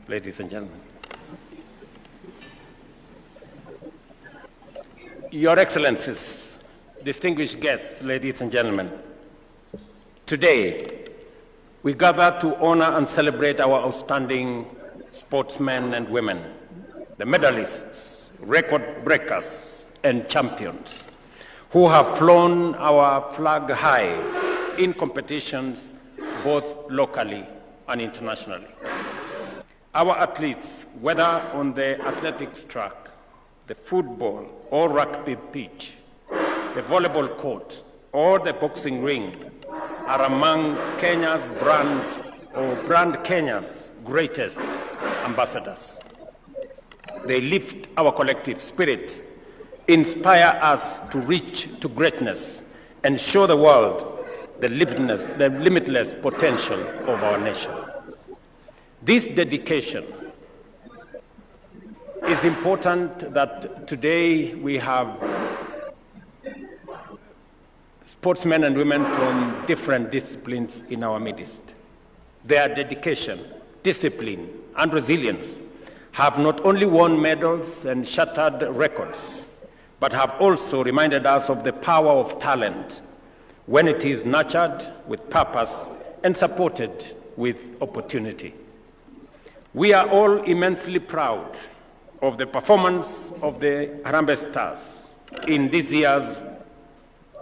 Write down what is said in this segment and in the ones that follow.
Ladies and gentlemen. Your Excellencies, distinguished guests, ladies and gentlemen, today we gather to honor and celebrate our outstanding sportsmen and women, the medalists, record breakers, and champions who have flown our flag high in competitions both locally and internationally. Our athletes, whether on the athletics track, the football or rugby pitch, the volleyball court, or the boxing ring, are among Kenya's brand Kenya's greatest ambassadors. They lift our collective spirit, inspire us to reach to greatness, and show the world the limitless potential of our nation. This dedication is important that today we have sportsmen and women from different disciplines in our midst. Their dedication, discipline, and resilience have not only won medals and shattered records, but have also reminded us of the power of talent when it is nurtured with purpose and supported with opportunity. We are all immensely proud of the performance of the Harambee Stars in this year's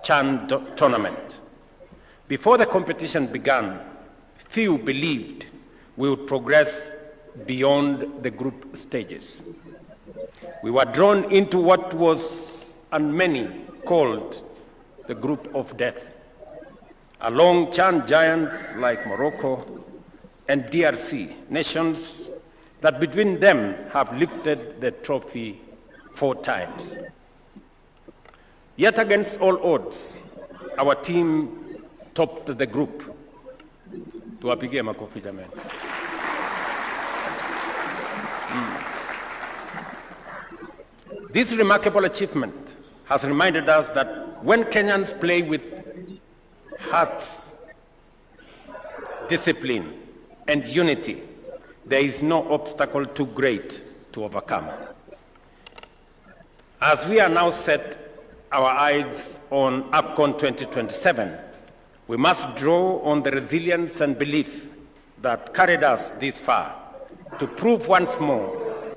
CHAN tournament. Before the competition began, few believed we would progress beyond the group stages. We were drawn into what was, and many called, the group of death. Along CHAN giants like Morocco and DRC, nations that between them have lifted the trophy 4 times. Yet against all odds, our team topped the group. Tuwapigie makofi jamani. This remarkable achievement has reminded us that when Kenyans play with hearts, discipline, and unity, there is no obstacle too great to overcome. As we are now set our eyes on AFCON 2027, we must draw on the resilience and belief that carried us this far to prove once more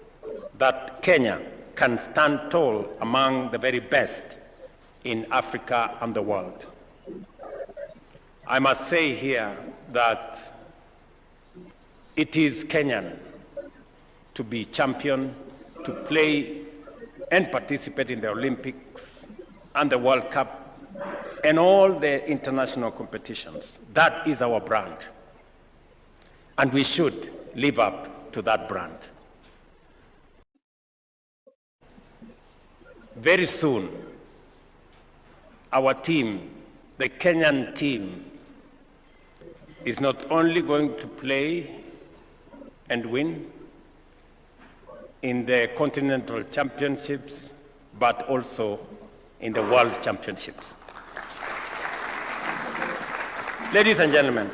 that Kenya can stand tall among the very best in Africa and the world. I must say here that it is Kenyan to be champion, to play and participate in the Olympics and the World Cup and all the international competitions. That is our brand. And we should live up to that brand. Very soon, our team, the Kenyan team, is not only going to play and win in the continental championships, but also in the world championships. Ladies and gentlemen,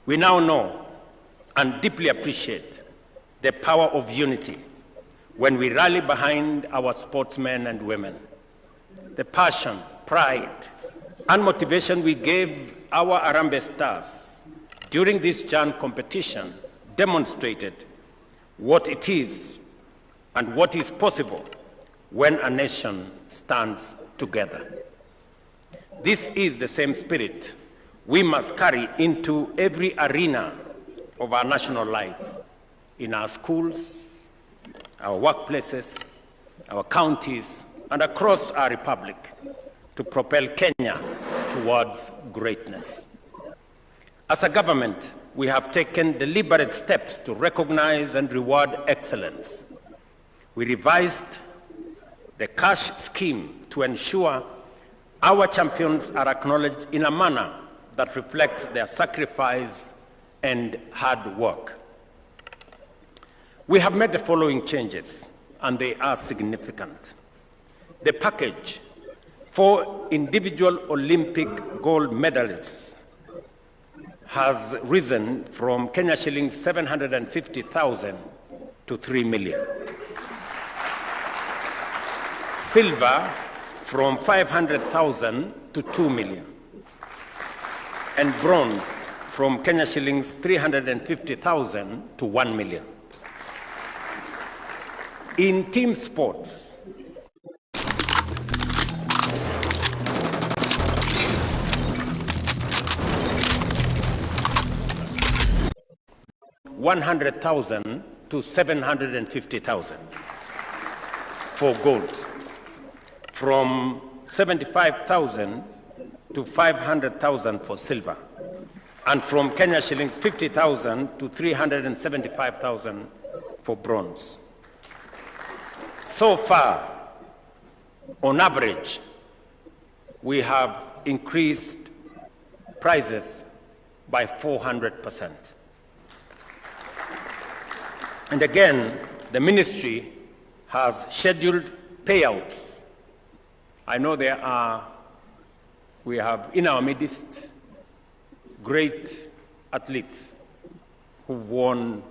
we now know and deeply appreciate the power of unity when we rally behind our sportsmen and women. The passion, pride, and motivation we gave our Harambee Stars during this CHAN competition demonstrated what it is and what is possible when a nation stands together. This is the same spirit we must carry into every arena of our national life, in our schools, our workplaces, our counties, and across our republic, to propel Kenya towards greatness. As a government, we have taken deliberate steps to recognize and reward excellence. We revised the cash scheme to ensure our champions are acknowledged in a manner that reflects their sacrifice and hard work. We have made the following changes, and they are significant. The package for individual Olympic gold medalists has risen from Kenya shillings 750,000 to 3 million. Silver from 500,000 to 2 million. And bronze from Kenya shillings 350,000 to 1 million. In team sports, $100,000 to $750,000 for gold, from $75,000 to $500,000 for silver, and from Kenya shillings 50,000 to 375,000 for bronze. So far, on average, we have increased prices by 400%. And again, the ministry has scheduled payouts. I know we have in our midst great athletes who've won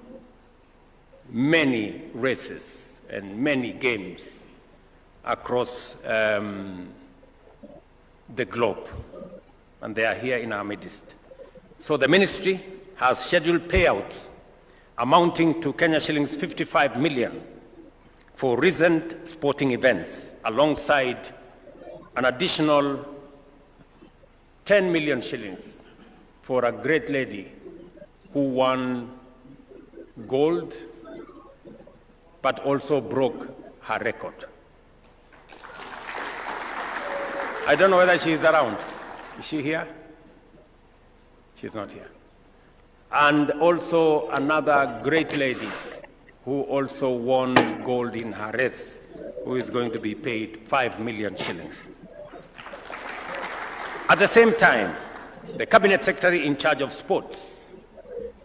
many races and many games across the globe, and they are here in our midst. So the ministry has scheduled payouts amounting to Kenya shillings 55 million for recent sporting events, alongside an additional 10 million shillings for a great lady who won gold but also broke her record. I don't know whether she is around. Is she here? She's not here. And also another great lady who also won gold in her race, who is going to be paid 5 million shillings. At the same time, the Cabinet Secretary in charge of sports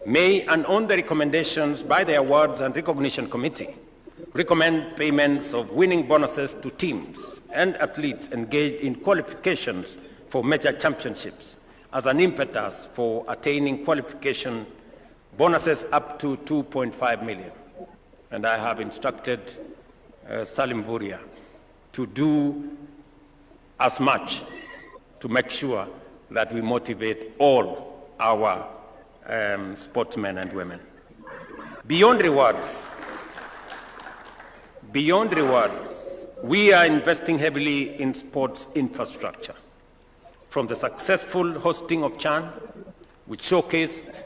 may, and on the recommendations by the Awards and Recognition Committee, recommend payments of winning bonuses to teams and athletes engaged in qualifications for major championships as an impetus for attaining qualification bonuses up to 2.5 million. And I have instructed Salim Vuria to do as much to make sure that we motivate all our sportsmen and women. Beyond rewards, we are investing heavily in sports infrastructure. From the successful hosting of CHAN, which showcased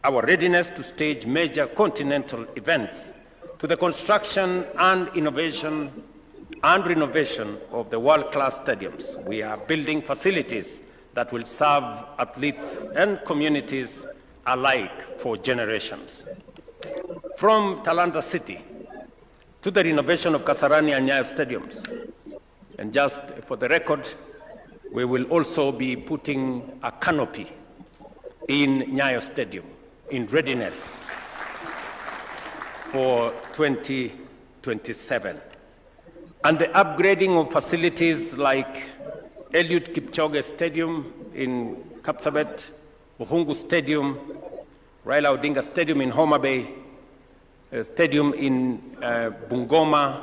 our readiness to stage major continental events, to the construction and innovation and renovation of the world-class stadiums. We are building facilities that will serve athletes and communities alike for generations. From Talanta City to the renovation of Kasarani and Nyayo stadiums. And just for the record, we will also be putting a canopy in Nyayo Stadium in readiness for 2027. And the upgrading of facilities like Eliud Kipchoge Stadium in Kapsabet, Buhungu Stadium, Raila Odinga Stadium in Homa Bay, Stadium in Bungoma.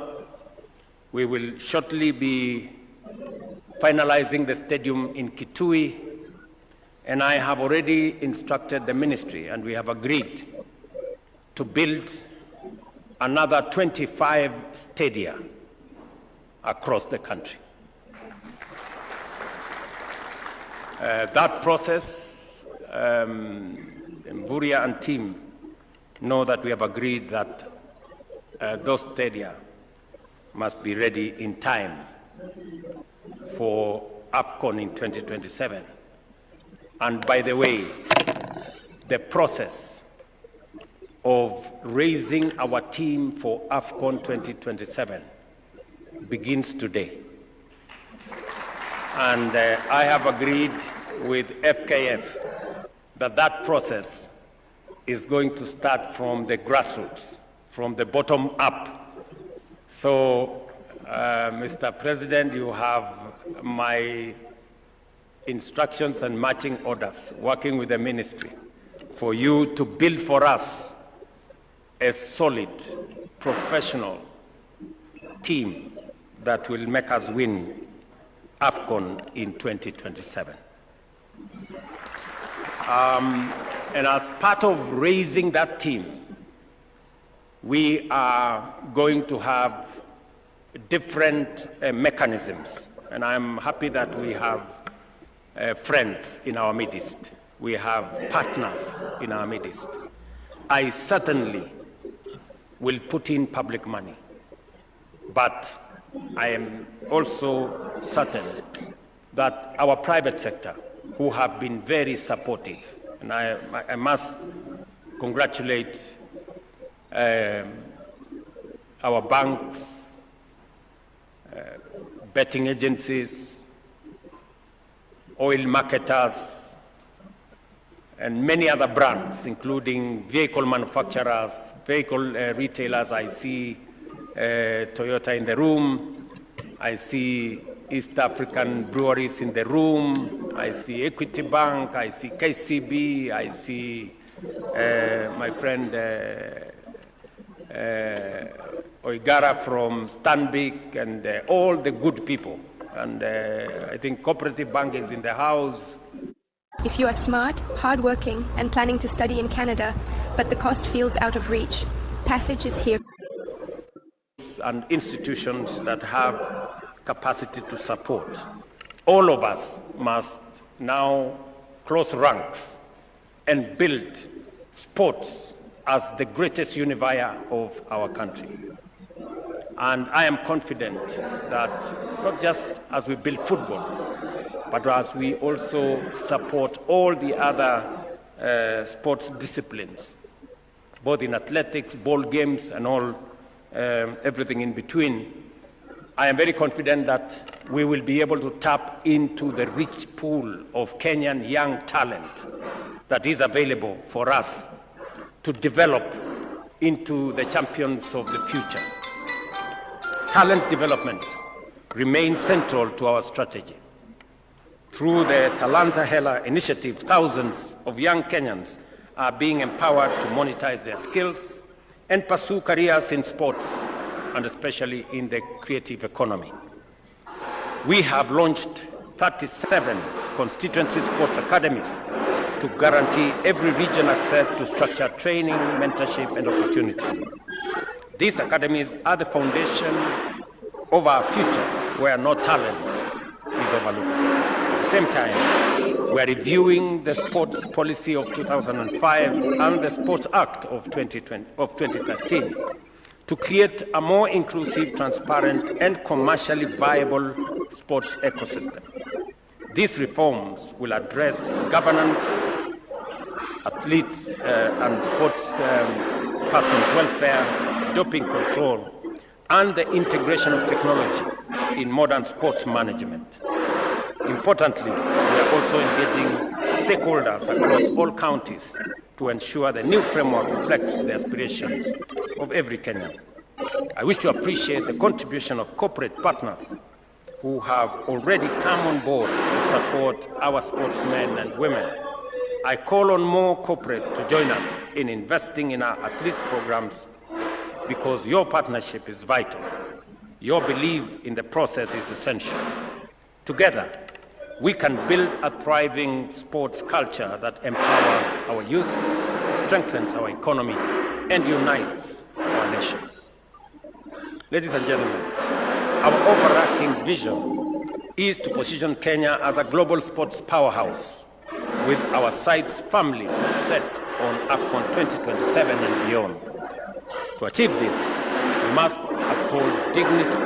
We will shortly be finalizing the stadium in Kitui, and I have already instructed the ministry, and we have agreed to build another 25 stadia across the country. That process, Mburia and team know that we have agreed that those stadia must be ready in time for AFCON in 2027. And by the way, the process of raising our team for AFCON 2027 begins today. And I have agreed with FKF that that process is going to start from the grassroots, from the bottom up. So, Mr. President, you have my instructions and marching orders, working with the ministry. for you to build for us a solid, professional team that will make us win AFCON in 2027. And as part of raising that team, we are going to have different mechanisms. And I'm happy that we have friends in our midst. We have partners in our midst. I certainly will put in public money, but I am also certain that our private sector, who have been very supportive, and I must congratulate our banks, betting agencies, oil marketers, and many other brands, including vehicle manufacturers, vehicle retailers. I see Toyota in the room. I see East African breweries in the room. I see Equity Bank. I see KCB. I see my friend Oigara from Stanbic, and all the good people. And I think Cooperative Bank is in the house. If you are smart, hardworking, and planning to study in Canada, but the cost feels out of reach, Passage is here. And institutions that have capacity to support. All of us must now close ranks and build sports as the greatest unifier of our country. And I am confident that not just as we build football, but as we also support all the other sports disciplines, both in athletics, ball games, and all everything in between, I am very confident that we will be able to tap into the rich pool of Kenyan young talent that is available for us to develop into the champions of the future. Talent development remains central to our strategy. Through the Talanta Hela initiative, thousands of young Kenyans are being empowered to monetize their skills and pursue careers in sports, and especially in the creative economy. We have launched 37 constituency sports academies to guarantee every region access to structured training, mentorship, and opportunity. These academies are the foundation of our future, where no talent is overlooked. At the same time, we are reviewing the sports policy of 2005 and the Sports Act of 2013 to create a more inclusive, transparent, and commercially viable sports ecosystem. These reforms will address governance, athletes and sports persons' welfare, doping control, and the integration of technology in modern sports management. Importantly, we are also engaging stakeholders across all counties to ensure the new framework reflects the aspirations of every Kenyan. I wish to appreciate the contribution of corporate partners who have already come on board to support our sportsmen and women. I call on more corporate to join us in investing in our athletes programs, because your partnership is vital. Your belief in the process is essential. Together, we can build a thriving sports culture that empowers our youth, strengthens our economy, and unites our nation. Ladies and gentlemen, our overarching vision is to position Kenya as a global sports powerhouse, with our sights firmly set on AFCON 2027 and beyond. To achieve this, we must uphold dignity